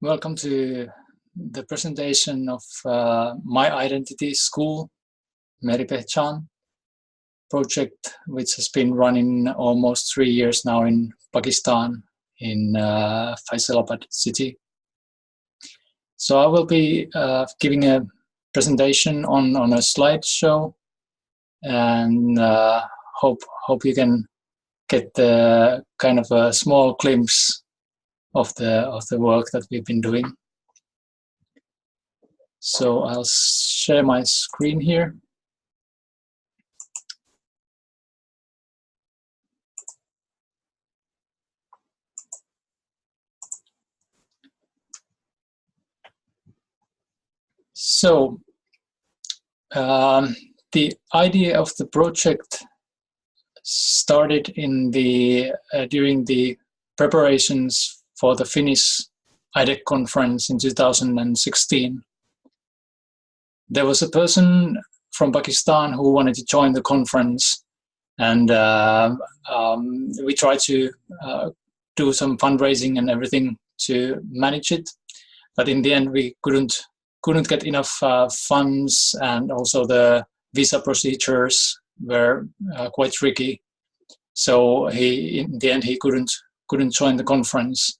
Welcome to the presentation of My Identity School, Meri Pehchan project, which has been running almost 3 years now in Pakistan, in Faisalabad city. So I will be giving a presentation on a slideshow, and hope you can get the kind of a small glimpse of the work that we've been doing. So I'll share my screen here. So the idea of the project started in during the preparations for the Finnish IDEC conference in 2016. There was a person from Pakistan who wanted to join the conference, and we tried to do some fundraising and everything to manage it, but in the end we couldn't get enough funds, and also the visa procedures were quite tricky. So in the end he couldn't join the conference.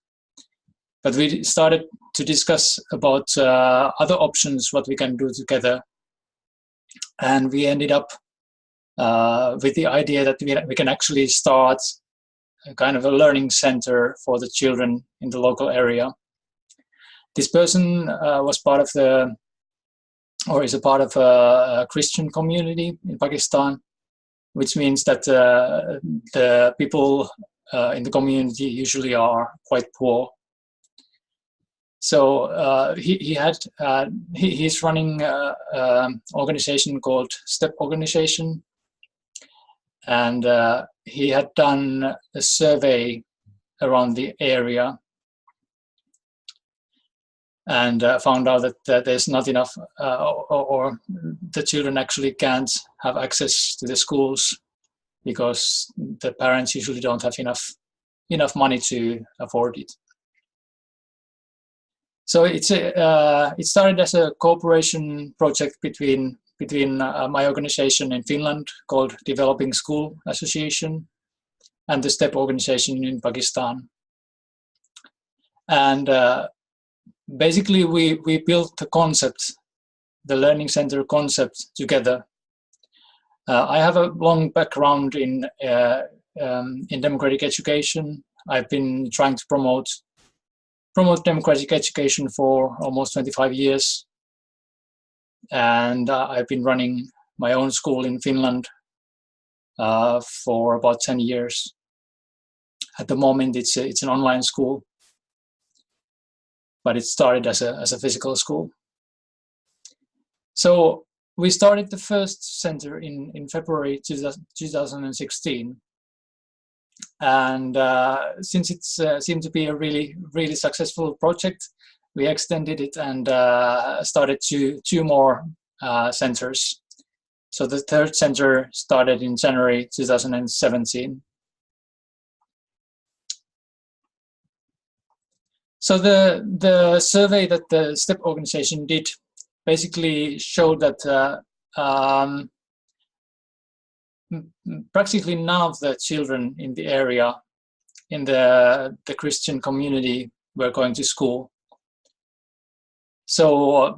But we started to discuss about other options, what we can do together. And we ended up with the idea that we can actually start a kind of a learning center for the children in the local area. This person was part of is a part of a Christian community in Pakistan, which means that the people in the community usually are quite poor. So he's running an organization called STEP organization, and he had done a survey around the area and found out that there's not enough, or the children actually can't have access to the schools because the parents usually don't have enough money to afford it. So it started as a cooperation project between my organization in Finland called Developing School Association and the STEP organization in Pakistan. And basically we built the concept, the learning center concept, together. I have a long background in democratic education. I've been trying to promote democratic education for almost 25 years. And I've been running my own school in Finland for about 10 years. At the moment, it's an online school, but it started as a physical school. So we started the first center in February 2016. And since it seemed to be a really successful project, we extended it and started two more centers. So the third center started in January 2017. So the survey that the STEP organization did basically showed that practically none of the children in the area, in the Christian community, were going to school. So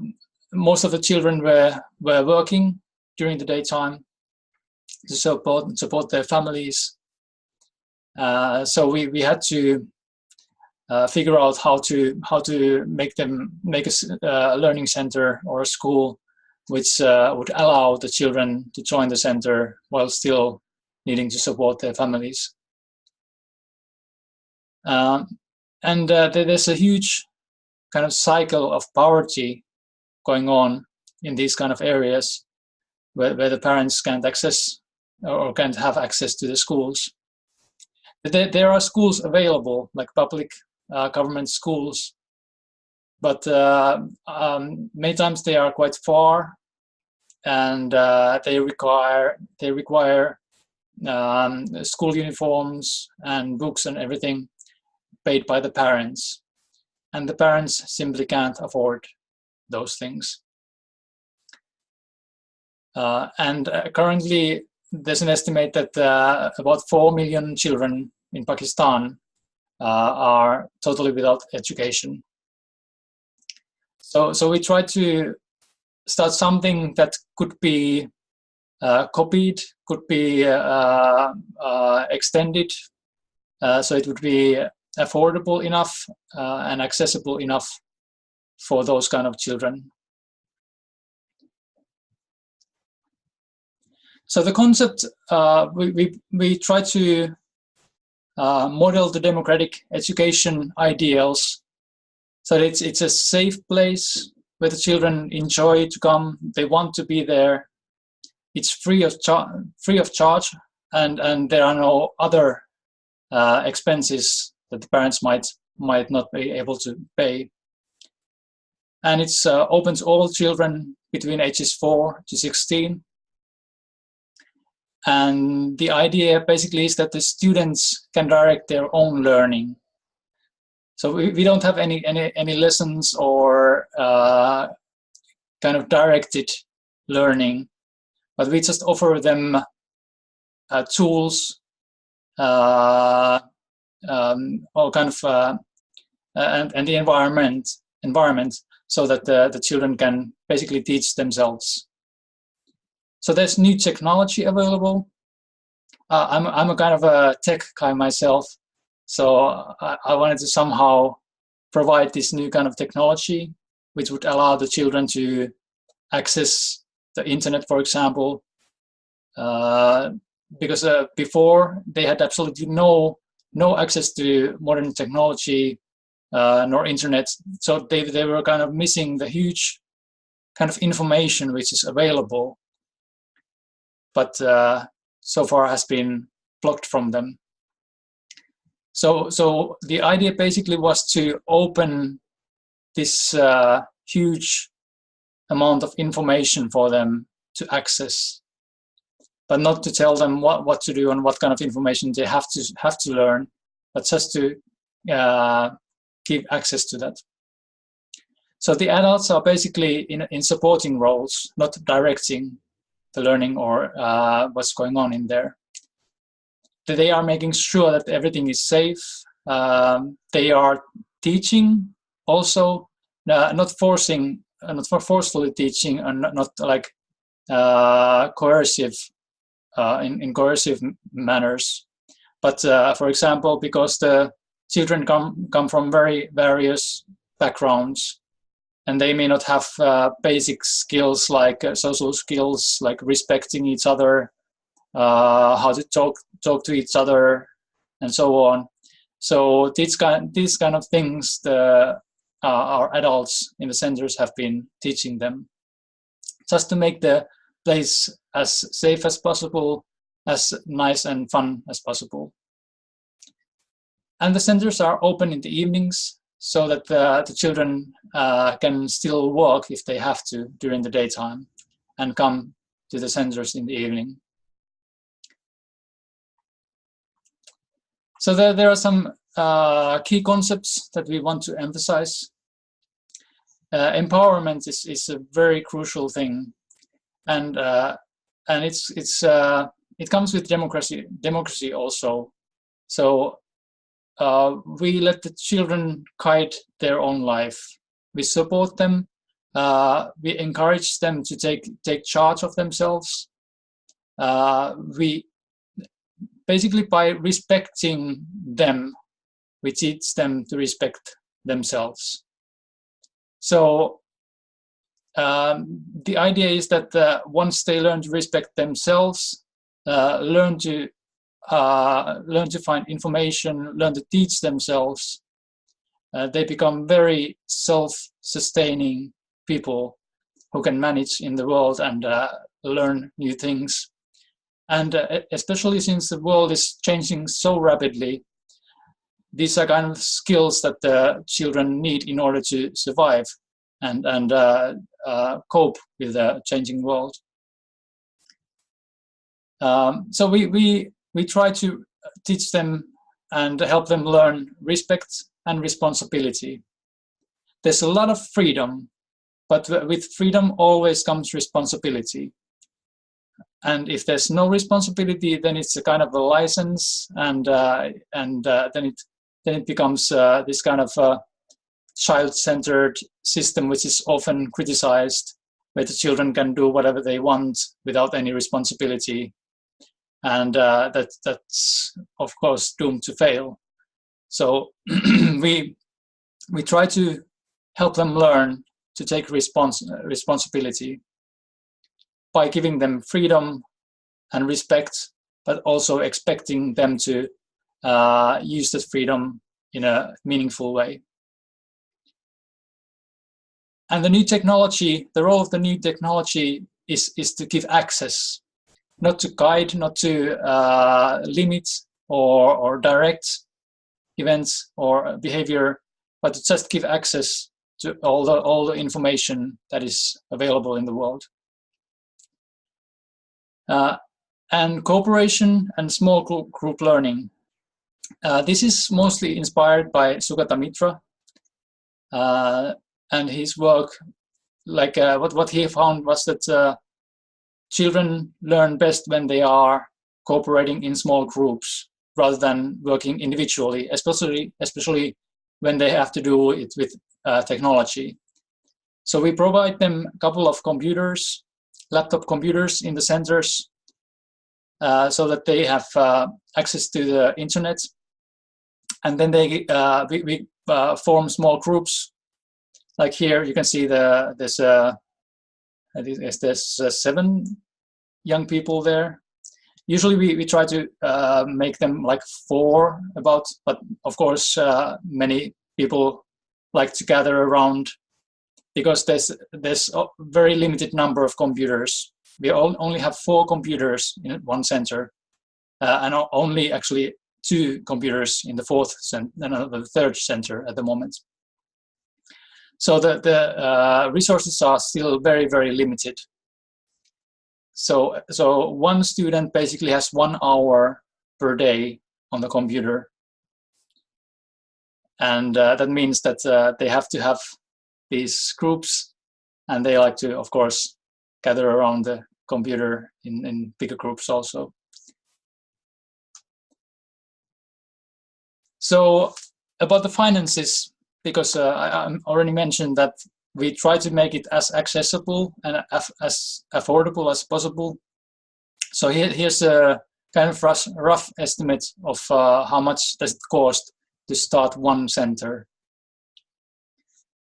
most of the children were working during the daytime to support their families. So we had to figure out how to make a learning center or a school which would allow the children to join the center while still needing to support their families. And there's a huge kind of cycle of poverty going on in these kind of areas where the parents can't access or can't have access to the schools. There are schools available, like public government schools, but many times they are quite far, and they require school uniforms and books and everything paid by the parents. and the parents simply can't afford those things. Currently, there's an estimate that about 4 million children in Pakistan are totally without education. So we try to start something that could be copied, could be extended, so it would be affordable enough and accessible enough for those kind of children. So the concept, we try to model the democratic education ideals, so that it's a safe place where the children enjoy to come, they want to be there. It's free of charge, and there are no other expenses that the parents might not be able to pay. And it's open to all children between ages 4 to 16. And the idea basically is that the students can direct their own learning. So we don't have any lessons or kind of directed learning, but we just offer them tools, all kind of, and the environment, so that the children can basically teach themselves. So there's new technology available. I'm a kind of a tech guy myself, so I wanted to somehow provide this new kind of technology, which would allow the children to access the internet, for example, because before they had absolutely no access to modern technology nor internet, so they were kind of missing the huge kind of information which is available, but so far has been blocked from them. So the idea basically was to open this huge amount of information for them to access, but not to tell them what to do and what kind of information they have to learn, but just to give access to that. So the adults are basically in supporting roles, not directing the learning or what's going on in there. They are making sure that everything is safe. They are teaching also, not forcefully teaching, and not like coercive in coercive manners. But for example, because the children come from very various backgrounds, and they may not have basic skills like social skills, like respecting each other, how to talk to each other, and so on. So these kind of things our adults in the centers have been teaching them, just to make the place as safe as possible, as nice and fun as possible. And the centers are open in the evenings, so that the children can still walk if they have to during the daytime, and come to the centers in the evening. So there are some key concepts that we want to emphasize. Empowerment is a very crucial thing, and it comes with democracy also. So we let the children guide their own life. We support them. We encourage them to take charge of themselves. We basically, by respecting them, we teach them to respect themselves. So the idea is that once they learn to respect themselves, learn to find information, learn to teach themselves, they become very self-sustaining people who can manage in the world and learn new things. And especially since the world is changing so rapidly, these are kind of skills that the children need in order to survive and cope with the changing world. So we try to teach them and help them learn respect and responsibility. there's a lot of freedom, but with freedom always comes responsibility. And if there's no responsibility, then it's a kind of a license, and then it becomes this kind of child-centered system, which is often criticized, where the children can do whatever they want without any responsibility, and that's of course doomed to fail. So we try to help them learn to take responsibility by giving them freedom and respect, but also expecting them to use that freedom in a meaningful way. And the new technology, the role of the new technology is to give access, not to guide, not to limit or direct events or behavior, but to just give access to all the information that is available in the world. And cooperation and small group learning. This is mostly inspired by Sugata Mitra and his work. Like what he found was that children learn best when they are cooperating in small groups rather than working individually, especially when they have to do it with technology. So we provide them a couple of computers, laptop computers in the centers, so that they have access to the internet, and then we form small groups. Like here, you can see there's 7 young people there. Usually we try to make them like 4 about, but of course many people like to gather around because there's a very limited number of computers. We only have 4 computers in one center, and only actually 2 computers in the the third center at the moment. So the resources are still very, very limited. So one student basically has 1 hour per day on the computer, and that means that they have to have these groups, and they like to, of course, gather around the computer in bigger groups also. So about the finances, because I already mentioned that we try to make it as accessible and as affordable as possible. So here's a kind of rough estimate of how much does it cost to start one center.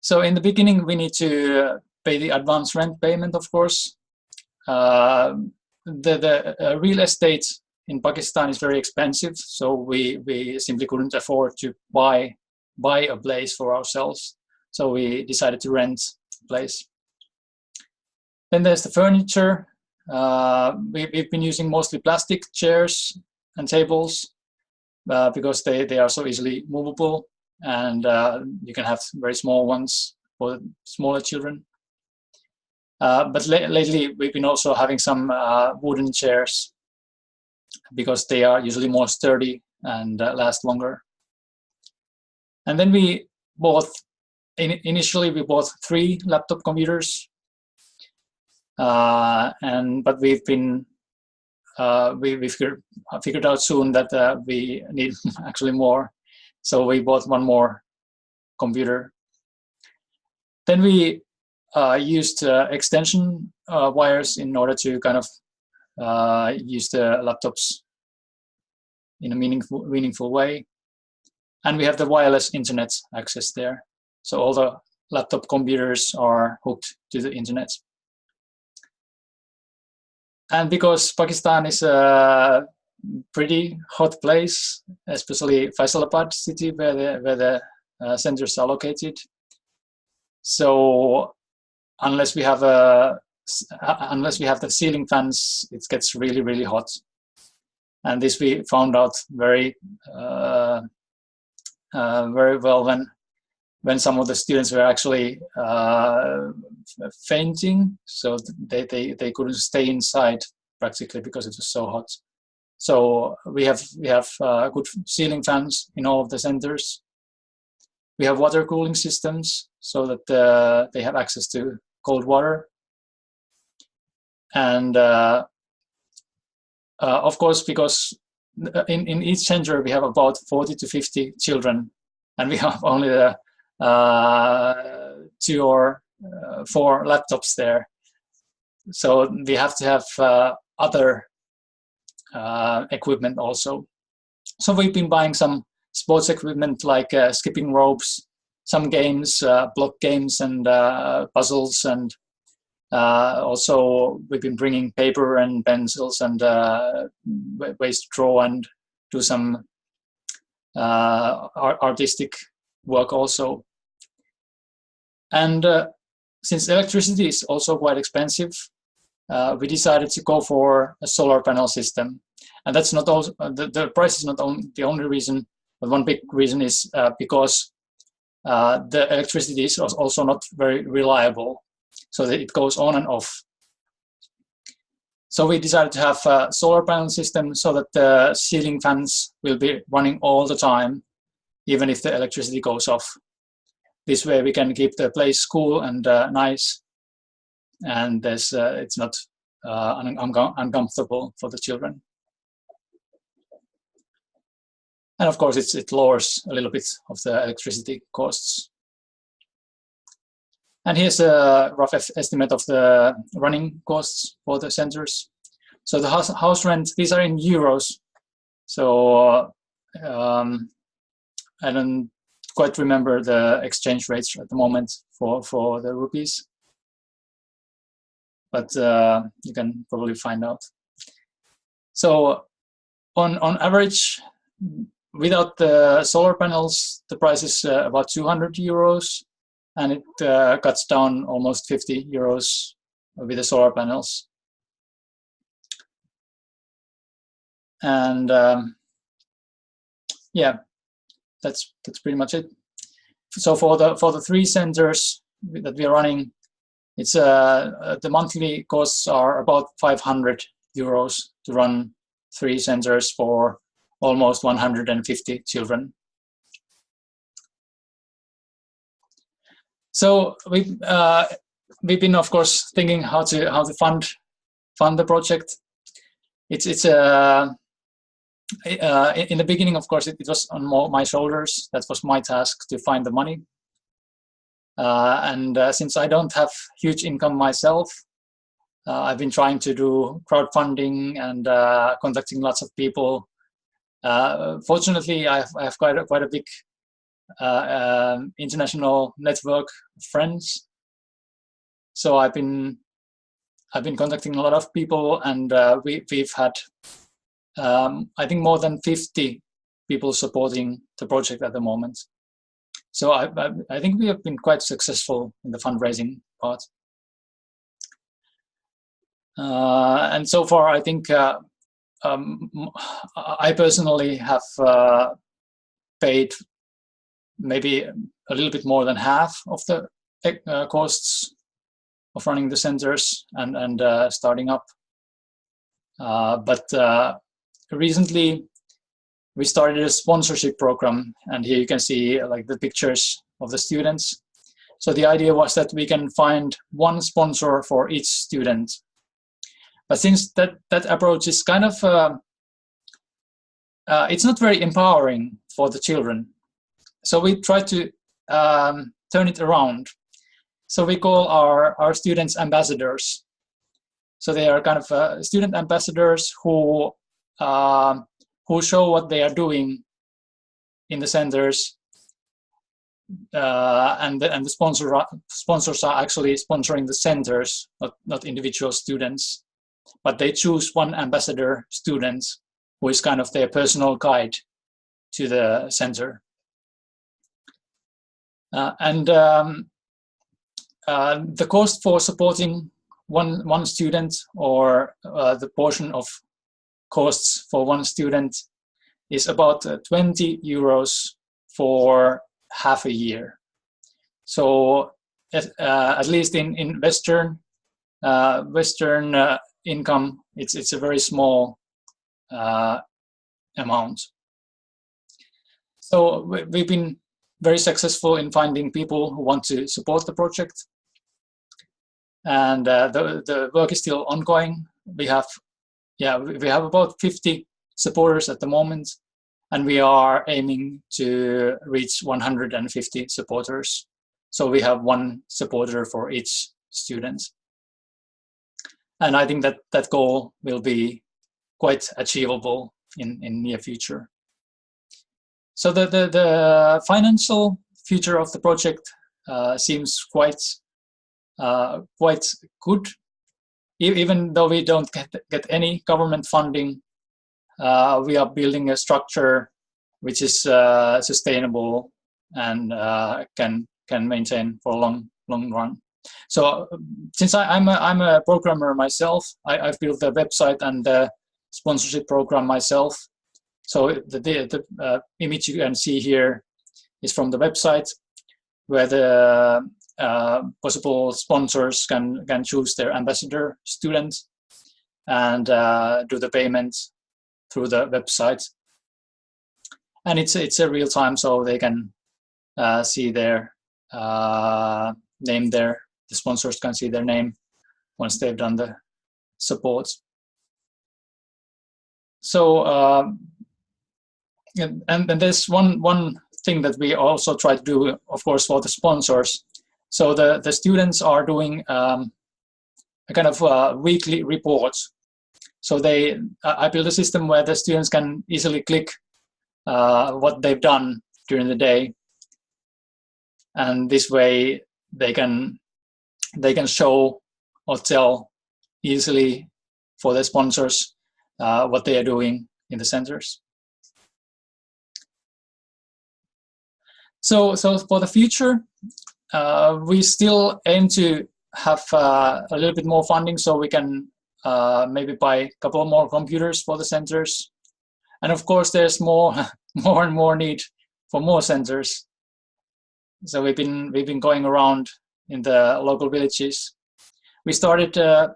So in the beginning, we need to pay the advance rent payment, of course. The real estate in Pakistan is very expensive, so we simply couldn't afford to buy a place for ourselves. So we decided to rent a place. Then there's the furniture. We've been using mostly plastic chairs and tables because they are so easily movable, and you can have very small ones for smaller children. But lately we've been also having some wooden chairs because they are usually more sturdy and last longer. And then we bought, initially we bought 3 laptop computers, but we've been we figured out soon that we need actually more, so we bought 1 more computer. Then we used extension wires in order to kind of use the laptops in a meaningful way. And we have the wireless internet access there. So all the laptop computers are hooked to the internet. And because Pakistan is a pretty hot place, especially Faisalabad city where the centers are located. So unless we have the ceiling fans, it gets really, really hot. And this we found out very well when some of the students were actually fainting, so they couldn't stay inside practically because it was so hot. So we have good ceiling fans in all of the centers, We have water cooling systems so that they have access to cold water. And of course, because in each center we have about 40 to 50 children, and we have only 2 or 4 laptops there. So we have to have other equipment also. So we've been buying some sports equipment like skipping ropes, some games, block games and puzzles, and also we've been bringing paper and pencils and ways to draw and do some artistic work also. And since electricity is also quite expensive, we decided to go for a solar panel system. And that's not also, the price is not the only reason, but one big reason is because the electricity is also not very reliable, so that it goes on and off. So we decided to have a solar panel system so that the ceiling fans will be running all the time, even if the electricity goes off. This way we can keep the place cool and nice, and it's not uncomfortable for the children. And of course, it lowers a little bit of the electricity costs. And here's a rough estimate of the running costs for the centers. So the house rent, these are in euros. So I don't quite remember the exchange rates at the moment for the rupees, but you can probably find out. So on average, without the solar panels, the price is about 200 euros, and it cuts down almost 50 euros with the solar panels. And yeah, that's pretty much it. So for the 3 centers that we are running, it's the monthly costs are about 500 euros to run 3 centers for almost 150 children. So we've been, of course, thinking how to fund the project. It's in the beginning, of course, it was on my shoulders. That was my task to find the money. And since I don't have huge income myself, I've been trying to do crowdfunding and contacting lots of people. Fortunately, I have quite a big international network of friends. So I've been contacting a lot of people, and we've had I think more than 50 people supporting the project at the moment. So I think we have been quite successful in the fundraising part. And so far, I think I personally have paid maybe a little bit more than half of the costs of running the centers and starting up. But recently, we started a sponsorship program, and here you can see like the pictures of the students. So the idea was that we can find one sponsor for each student. But since that approach is kind of, it's not very empowering for the children. So we try to turn it around. So we call our students ambassadors. So they are kind of student ambassadors who show what they are doing in the centers, and the sponsors are actually sponsoring the centers, not individual students, but they choose one ambassador student who is kind of their personal guide to the center. And the cost for supporting one student, or the portion of costs for one student, is about 20 euros for half a year. So at least in Western income, it's a very small amount. So we've been very successful in finding people who want to support the project. And the work is still ongoing. We have about 50 supporters at the moment, and we are aiming to reach 150 supporters. So we have one supporter for each student. And I think that goal will be quite achievable in near future. So the financial future of the project seems quite good. Even though we don't get any government funding, we are building a structure which is sustainable and can maintain for a long run. So since I'm a programmer myself, I've built the website and the sponsorship program myself. So the image you can see here is from the website, where the possible sponsors can choose their ambassador student and do the payment through the website. And it's a real time, so they can see their name there. The sponsors can see their name once they've done the support. So and there's one thing that we also try to do, of course, for the sponsors. So the students are doing a kind of weekly reports. So I built a system where the students can easily click what they've done during the day, and this way they can show or tell easily for the sponsors what they are doing in the centers. So for the future, we still aim to have a little bit more funding, so we can maybe buy a couple more computers for the centers. And of course, there's more and more need for more centers. So we've been going around in the local villages. We started a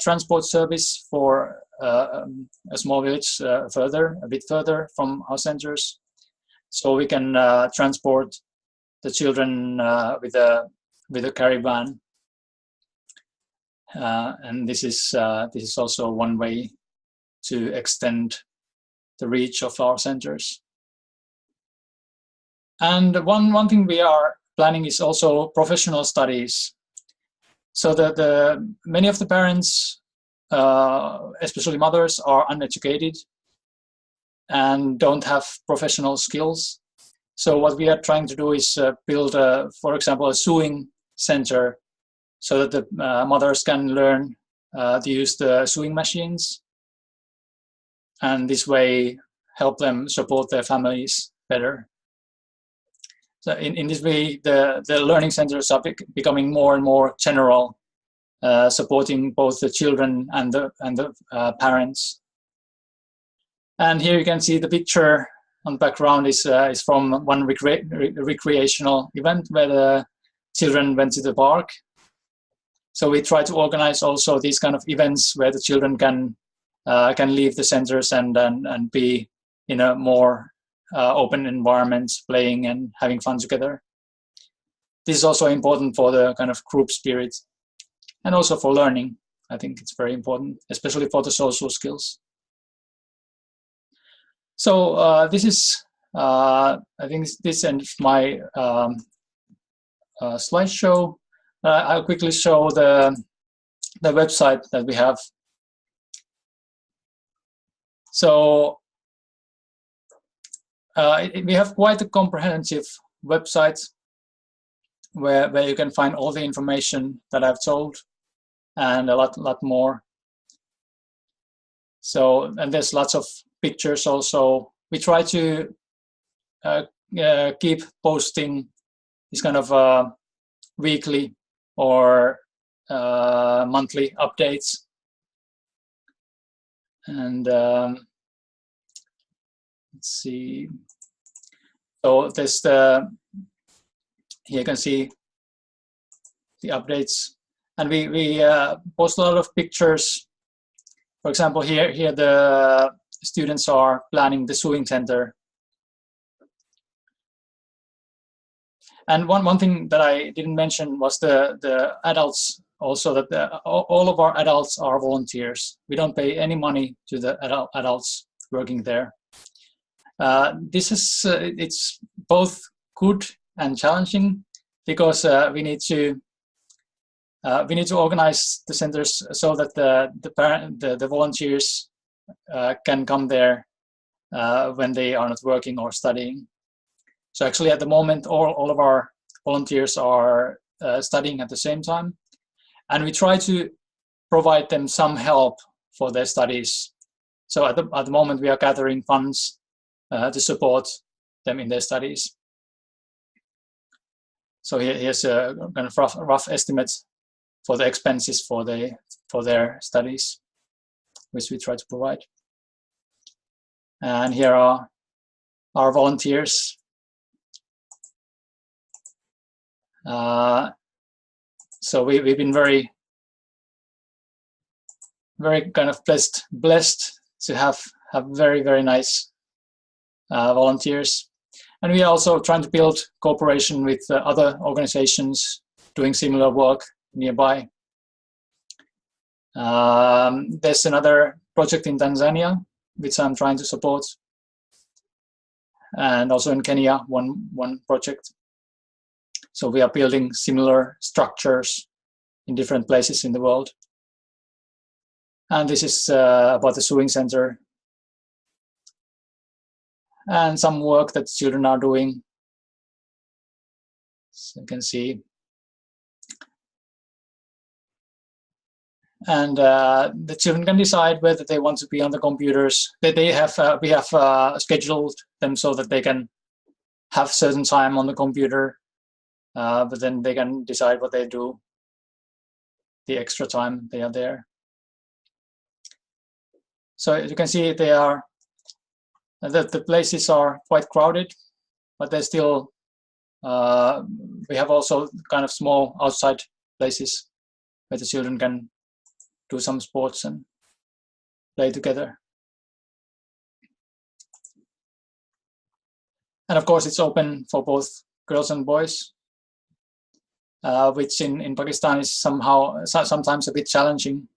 transport service for a small village a bit further from our centers, so we can transport the children with a caravan. And this is also one way to extend the reach of our centers. And one thing we are planning is also professional studies. So the many of the parents, especially mothers, are uneducated and don't have professional skills. So what we are trying to do is build, for example, a sewing center, so that the mothers can learn to use the sewing machines, and this way help them support their families better. So in this way, the learning centers are becoming more and more general, supporting both the children and the parents. And here you can see the picture on the background is from one recreational event where the children went to the park. So we try to organize also these kind of events where the children can leave the centers and be in a more open environment, playing and having fun together. This is also important for the kind of group spirit and also for learning. I think it's very important, especially for the social skills. So this is, I think this ends my slideshow. I'll quickly show the website that we have. So we have quite a comprehensive website where you can find all the information that I've told and a lot more. So, and there's lots of pictures also. We try to keep posting these kind of weekly or monthly updates. And let's see. So there's here you can see the updates, and we post a lot of pictures. For example, here the students are planning the sewing center, And one thing that I didn't mention was the adults also, that all of our adults are volunteers. We don't pay any money to the adults working there. This is it's both good and challenging, because we need to organize the centers so that the volunteers can come there when they are not working or studying. So actually, at the moment, all of our volunteers are studying at the same time, and we try to provide them some help for their studies. So at the moment, we are gathering funds to support them in their studies. So here's a kind of rough estimate for the expenses for their studies, which we try to provide. And here are our volunteers. So we've been very kind of blessed to have very nice volunteers, and we are also trying to build cooperation with other organizations doing similar work nearby. There's another project in Tanzania which I'm trying to support, and also in Kenya one project. So we are building similar structures in different places in the world. And this is about the sewing center and some work that children are doing. So you can see. And the children can decide whether they want to be on the computers. We have scheduled them so that they can have certain time on the computer, but then they can decide what they do the extra time they are there. So you can see the places are quite crowded, but there's still we have also kind of small outside places where the children can do some sports and play together. And of course, it's open for both girls and boys, which in Pakistan is sometimes a bit challenging,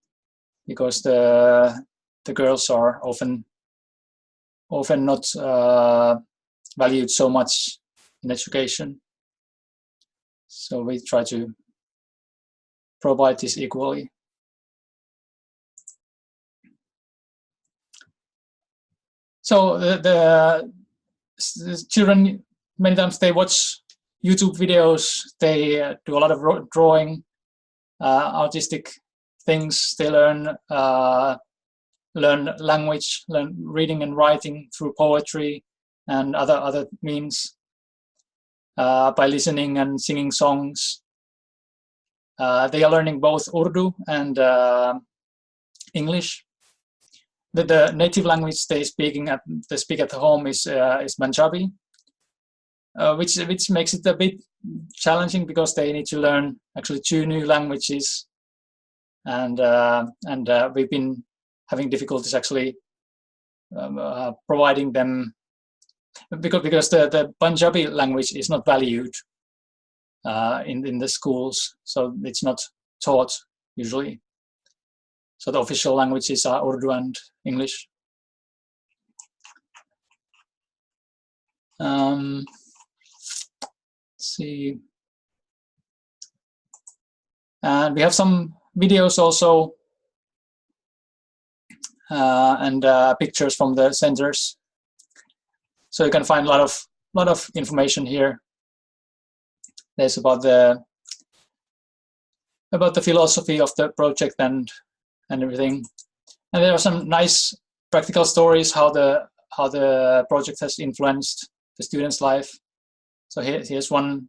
because the girls are often not valued so much in education. So we try to provide this equally. So the children, many times they watch YouTube videos, they do a lot of drawing, artistic things. They learn language, learn reading and writing through poetry and other means, by listening and singing songs. They are learning both Urdu and English. The native language they speak at home is Punjabi, which makes it a bit challenging, because they need to learn actually 2 new languages, and we've been having difficulties actually providing them, because the Punjabi language is not valued in the schools, so it's not taught usually. So the official languages are Urdu and English. Let's see. And we have some videos also, and pictures from the centers. So you can find a lot of information here. There's about the philosophy of the project and everything. And there are some nice practical stories how the project has influenced the student's life. So here's one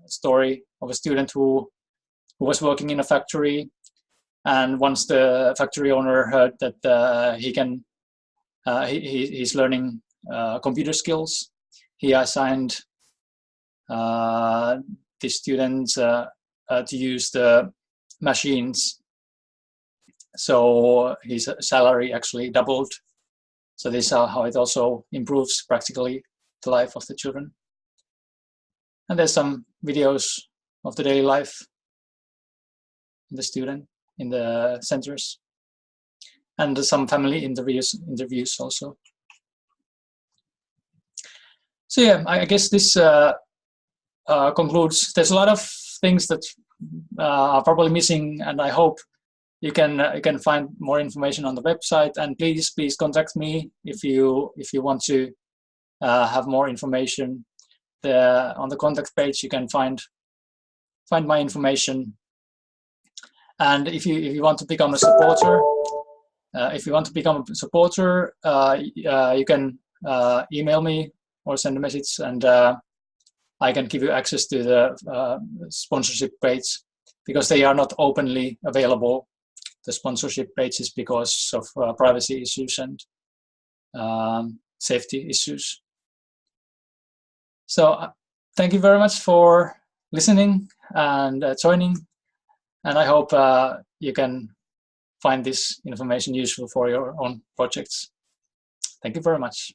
story of a student who was working in a factory, and once the factory owner heard that he's learning computer skills, he assigned the students to use the machines. So his salary actually doubled. So this is how it also improves practically the life of the children. And there's some videos of the daily life of the student in the centers, and some family interviews also. So yeah, I guess this concludes. There's a lot of things that are probably missing, and I hope you can find more information on the website. And please contact me if you want to have more information. On the contact page you can find my information. And if you want to become a supporter, you can email me or send a message, and I can give you access to the sponsorship page, because they are not openly available, the sponsorship pages, because of privacy issues and safety issues. So thank you very much for listening and joining, and I hope you can find this information useful for your own projects. Thank you very much.